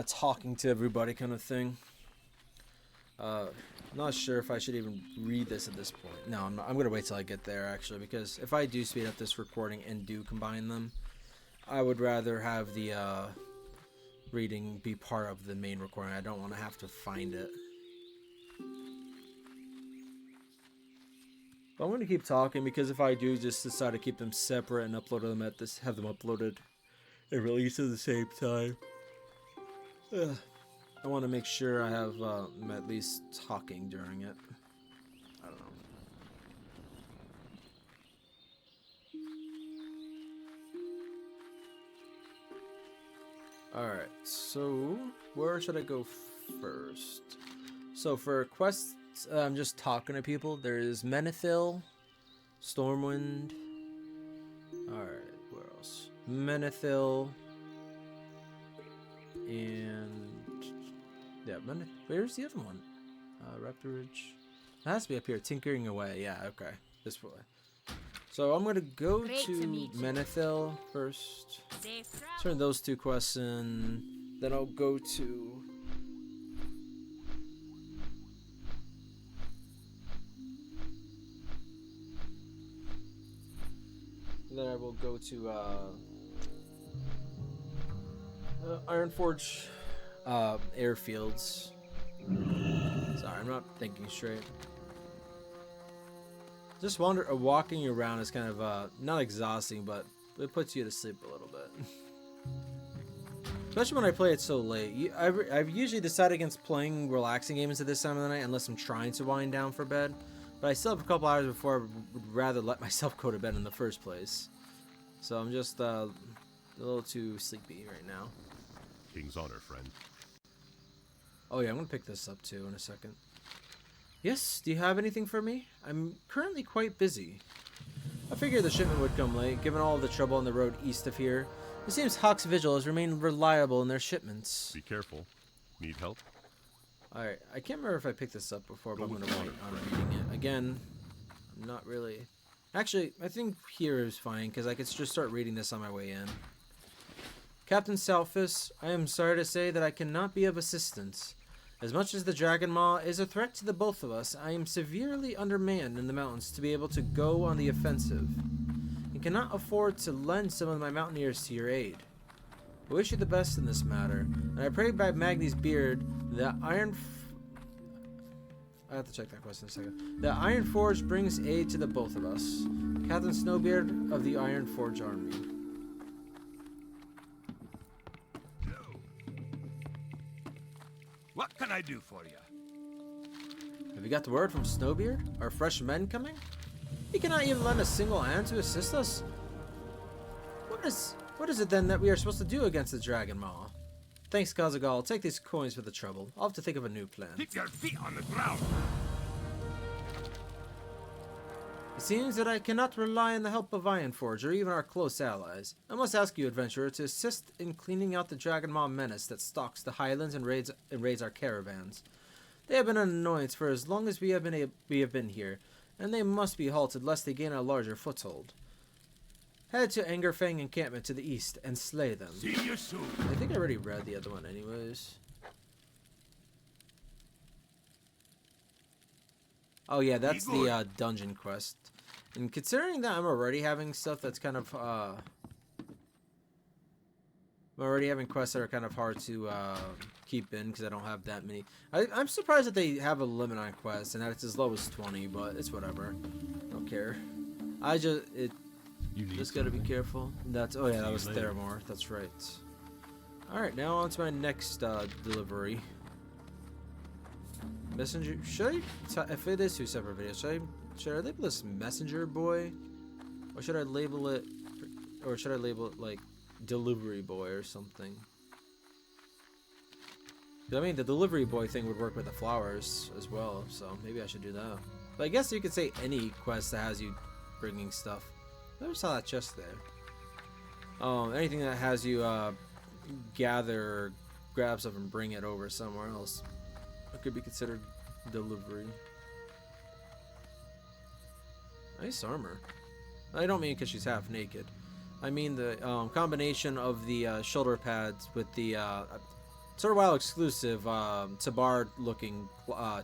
talking to everybody kind of thing. Not sure if I should even read this at this point. No, I'm gonna wait till I get there actually, because if I do speed up this recording and do combine them, I would rather have the reading be part of the main recording. I don't want to have to find it. But I'm going to keep talking, because if I do just decide to keep them separate and upload them have them uploaded and released at the same time, I want to make sure I have them at least talking during it. I don't know. Alright, so where should I go first? So for quests, I'm just talking to people. There's Menethil, Stormwind. Alright, where else? Menethil. And yeah, where's the other one? Raptor Ridge. That has to be up here. Tinkering away. Yeah, okay. This way. So I'm gonna go to Menethil first. Turn those 2 quests in. Then I'll go to then I will go to Ironforge airfields. Sorry, I'm not thinking straight. Just walking around is kind of not exhausting, but it puts you to sleep a little bit. Especially when I play it so late. I've usually decided against playing relaxing games at this time of the night unless I'm trying to wind down for bed. But I still have a couple hours before I would rather let myself go to bed in the first place. So I'm just a little too sleepy right now. King's honor, friend. Oh yeah, I'm gonna pick this up too in a second. Yes, do you have anything for me? I'm currently quite busy. I figured the shipment would come late, given all the trouble on the road east of here. It seems Hawk's Vigil has remained reliable in their shipments. Be careful. Need help? Alright, I can't remember if I picked this up before, but I'm gonna wait on reading it. Again, I'm not really... Actually, I think here is fine, because I could just start reading this on my way in. Captain Salphus, I am sorry to say that I cannot be of assistance. As much as the Dragon Maw is a threat to the both of us, I am severely undermanned in the mountains to be able to go on the offensive, and cannot afford to lend some of my mountaineers to your aid. I wish you the best in this matter, and I pray by Magni's beard that I have to check that question in a second. The Iron Forge brings aid to the both of us. Captain Snowbeard of the Iron Forge Army. What can I do for you? Have you got the word from Snowbeard? Are fresh men coming? He cannot even lend a single hand to assist us. What is it then that we are supposed to do against the Dragon Maw? Thanks, Kazaghal. Take these coins for the trouble. I'll have to think of a new plan. Keep your feet on the ground. It seems that I cannot rely on the help of Ironforge or even our close allies. I must ask you, adventurer, to assist in cleaning out the Dragon Maw menace that stalks the highlands and raids our caravans. They have been an annoyance for as long as we have been here, and they must be halted lest they gain a larger foothold. Head to Angerfang encampment to the east and slay them. See you soon. I think I already read the other one anyways. Oh yeah, that's the dungeon quest. And considering that I'm already having stuff that's kind of I'm already having quests that are kind of hard to keep in because I don't have that many. I'm surprised that they have a limit on quests and that it's as low as 20, but it's whatever. I don't care. Just gotta be careful. That was Theramore. That's right. Alright, now on to my next delivery. Messenger. Should I, if it is 2 separate videos, should I label this Messenger Boy? Or should I label it, like Delivery Boy or something? I mean, the Delivery Boy thing would work with the flowers as well, so maybe I should do that. But I guess you could say any quest that has you bringing stuff. Never saw that chest there. Anything that has you gather or grab stuff and bring it over somewhere else. It could be considered delivery. Nice armor. I don't mean because she's half naked. I mean the combination of the shoulder pads with the sort of WoW exclusive Tabar looking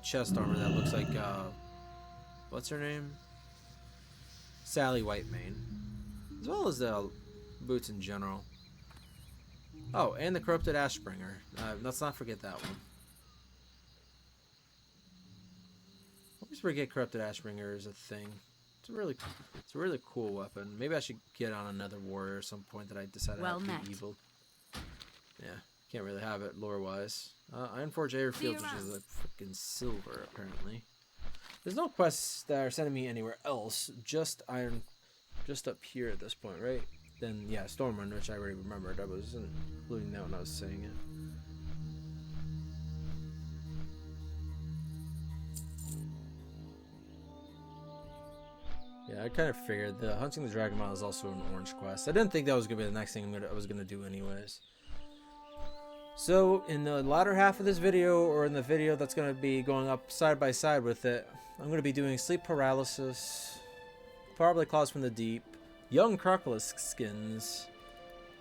chest armor that looks like what's her name? Sally Whitemane. As well as the boots in general. Oh, and the Corrupted Ashbringer. Let's not forget that one. Always forget Corrupted Ashbringer is a thing. It's a really cool weapon. Maybe I should get on another warrior at some point that I decide Well to met. be evil. Yeah, can't really have it lore-wise. Ironforge Airfield, which is like freaking silver, apparently. There's no quests that are sending me anywhere else. Just up here at this point, right? Then yeah, Stormwind, which I already remembered. I was including that when I was saying it. Yeah, I kind of figured the Hunting the Dragon Mile is also an orange quest. I didn't think that was gonna be the next thing I was gonna do anyways. So in the latter half of this video, or in the video that's gonna be going up side by side with it, I'm gonna be doing sleep paralysis, probably claws from the deep, young crocodile skins,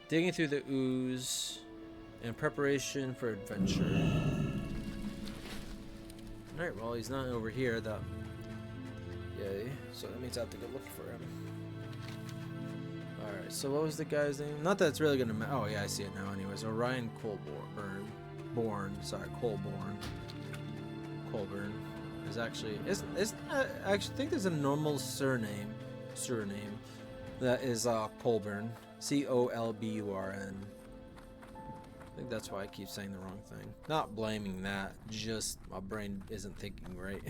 digging through the ooze, and preparation for adventure. Alright, well he's not over here. Yay, so that means I have to go look for him. Alright, so what was the guy's name? Not that it's really gonna matter. Oh yeah, I see it now anyways. Orion Colborn. Colburn is actually I actually think there's a normal surname that is Colburn. Colburn. I think that's why I keep saying the wrong thing. Not blaming that, just my brain isn't thinking right.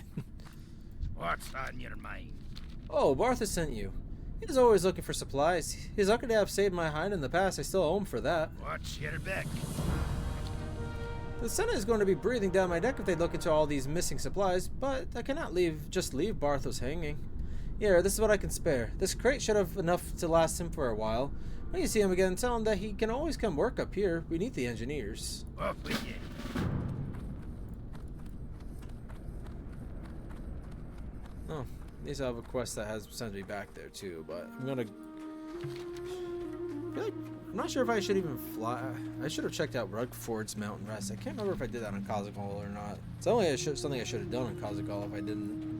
What's on your mind? Oh, Bartha sent you. He's always looking for supplies. His uncle have saved my hide in the past. I still owe him for that. Watch your back. The Senate is going to be breathing down my neck if they look into all these missing supplies, but I cannot just leave Barthos hanging. Here, this is what I can spare. This crate should have enough to last him for a while. When you see him again, tell him that he can always come work up here. We need the engineers. Off with you. Oh, these have a quest that has sent me back there too, but I'm gonna. I'm not sure if I should even fly. I should have checked out Rugford's Mountain Rest. I can't remember if I did that on Kazaghal or not. It's only something I should have done on Kazaghal if I didn't.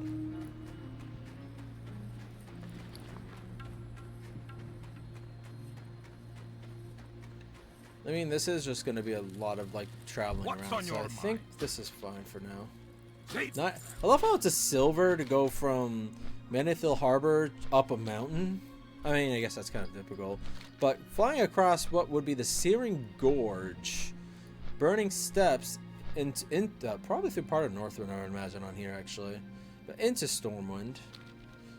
I mean, this is just going to be a lot of like traveling What's around, on so your I think mind? this is fine for now. Hey, I love how it's a silver to go from Manithil Harbor up a mountain. I mean, I guess that's kind of typical. But flying across what would be the Searing Gorge, burning steps, probably through part of Northrend, I would imagine, on here, actually. But into Stormwind.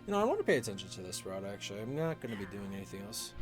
You know, I want to pay attention to this route, actually. I'm not going to be doing anything else.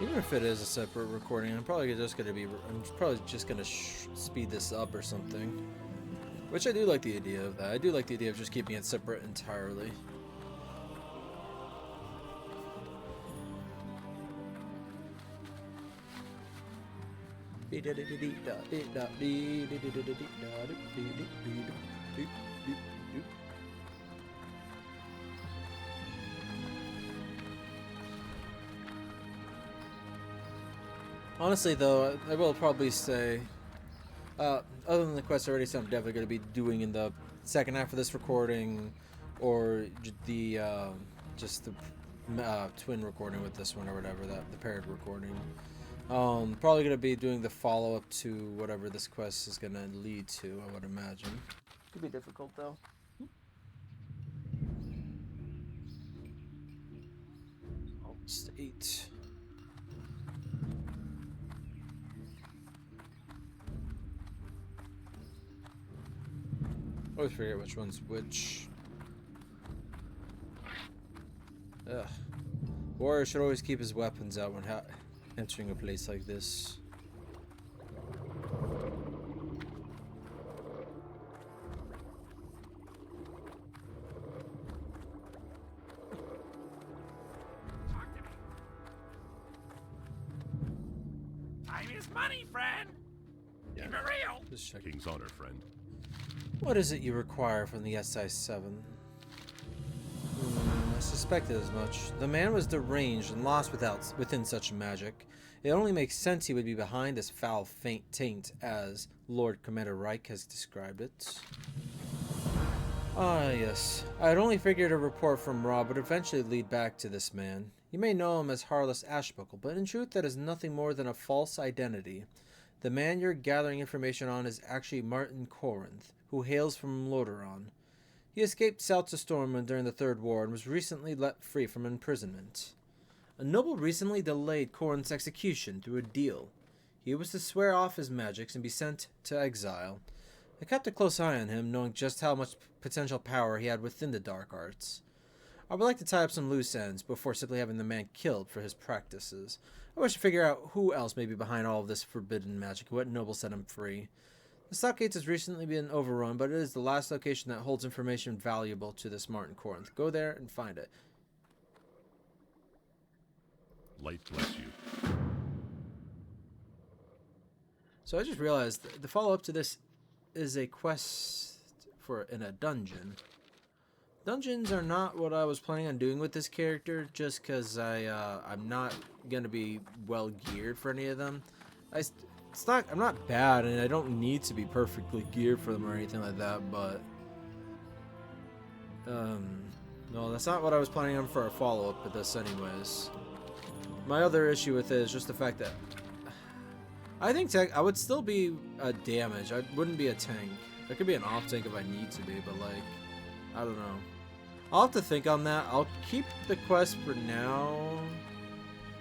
Even if it is a separate recording, I'm probably just gonna speed this up or something. Which I do like the idea of that. I do like the idea of just keeping it separate entirely. Honestly, though, I will probably say, other than the quests I already said I'm definitely going to be doing in the second half of this recording, or the just the twin recording with this one or whatever, the paired recording. Probably going to be doing the follow-up to whatever this quest is going to lead to, I would imagine. Could be difficult, though. Almost 8. Always forget which one's which. Ugh. Warrior should always keep his weapons out when entering a place like this. Time is money, friend. Yeah. Keep it real. Just checking. King's honor, friend. What is it you require from the SI-7? I suspected as much. The man was deranged and lost within such magic. It only makes sense he would be behind this foul taint, as Lord Commander Reich has described it. Ah, yes. I had only figured a report from Rob would eventually lead back to this man. You may know him as Harless Ashbuckle, but in truth that is nothing more than a false identity. The man you're gathering information on is actually Martin Corinth, who hails from Lordaeron. He escaped south to Stormwind during the Third War and was recently let free from imprisonment. A noble recently delayed Corinth's execution through a deal. He was to swear off his magics and be sent to exile. I kept a close eye on him, knowing just how much potential power he had within the dark arts. I would like to tie up some loose ends before simply having the man killed for his practices. I wish to figure out who else may be behind all of this forbidden magic and what noble set him free. The Stockades has recently been overrun, but it is the last location that holds information valuable to this Martin Corinth. Go there and find it. Light bless you. So I just realized the follow-up to this is a quest in a dungeon. Dungeons are not what I was planning on doing with this character, just because I'm not gonna be well geared for any of them. I'm not bad, and I don't need to be perfectly geared for them or anything like that. But no, that's not what I was planning on for a follow-up with this, anyways. My other issue with it is just the fact that I think I would still be a damage. I wouldn't be a tank. I could be an off tank if I need to be, but like, I don't know. I'll have to think on that. I'll keep the quest for now.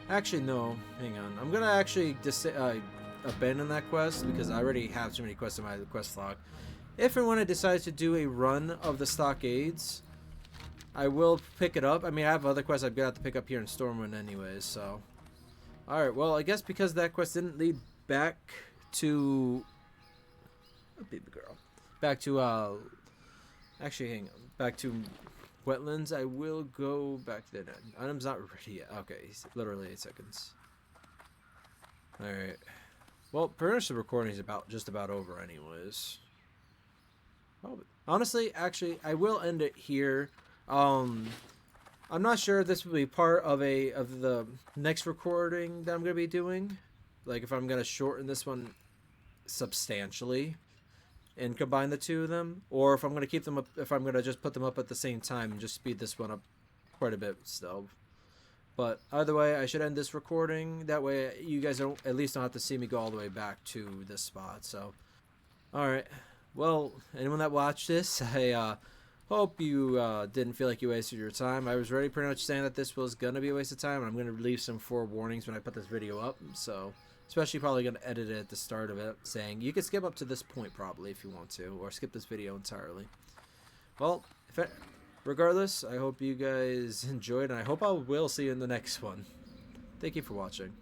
Actually, no. Hang on. I'm gonna actually abandon that quest because I already have too many quests in my quest log. If and when I decide to do a run of the Stockades, I will pick it up. I mean, I have other quests I've got to pick up here in Stormwind anyways, so. Alright, well, I guess because that quest didn't lead back to... Oh, baby girl. Back to, actually, hang on. Back to Wetlands, I will go back there. Item's not ready yet. Okay, literally 8 seconds. Alright. Well, pretty much the recording is just about over anyways. Oh, honestly, actually, I will end it here. I'm not sure if this will be part of the next recording that I'm going to be doing. Like, if I'm going to shorten this one substantially and combine the two of them, or if I'm going to keep them up, if I'm going to just put them up at the same time and just speed this one up quite a bit still. But either way, I should end this recording. That way, you guys at least don't have to see me go all the way back to this spot. So, alright. Well, anyone that watched this, I hope you didn't feel like you wasted your time. I was already pretty much saying that this was going to be a waste of time, and I'm going to leave some forewarnings when I put this video up. So, especially probably going to edit it at the start of it, saying you can skip up to this point probably if you want to, or skip this video entirely. Well, regardless, I hope you guys enjoyed, and I hope I will see you in the next one. Thank you for watching.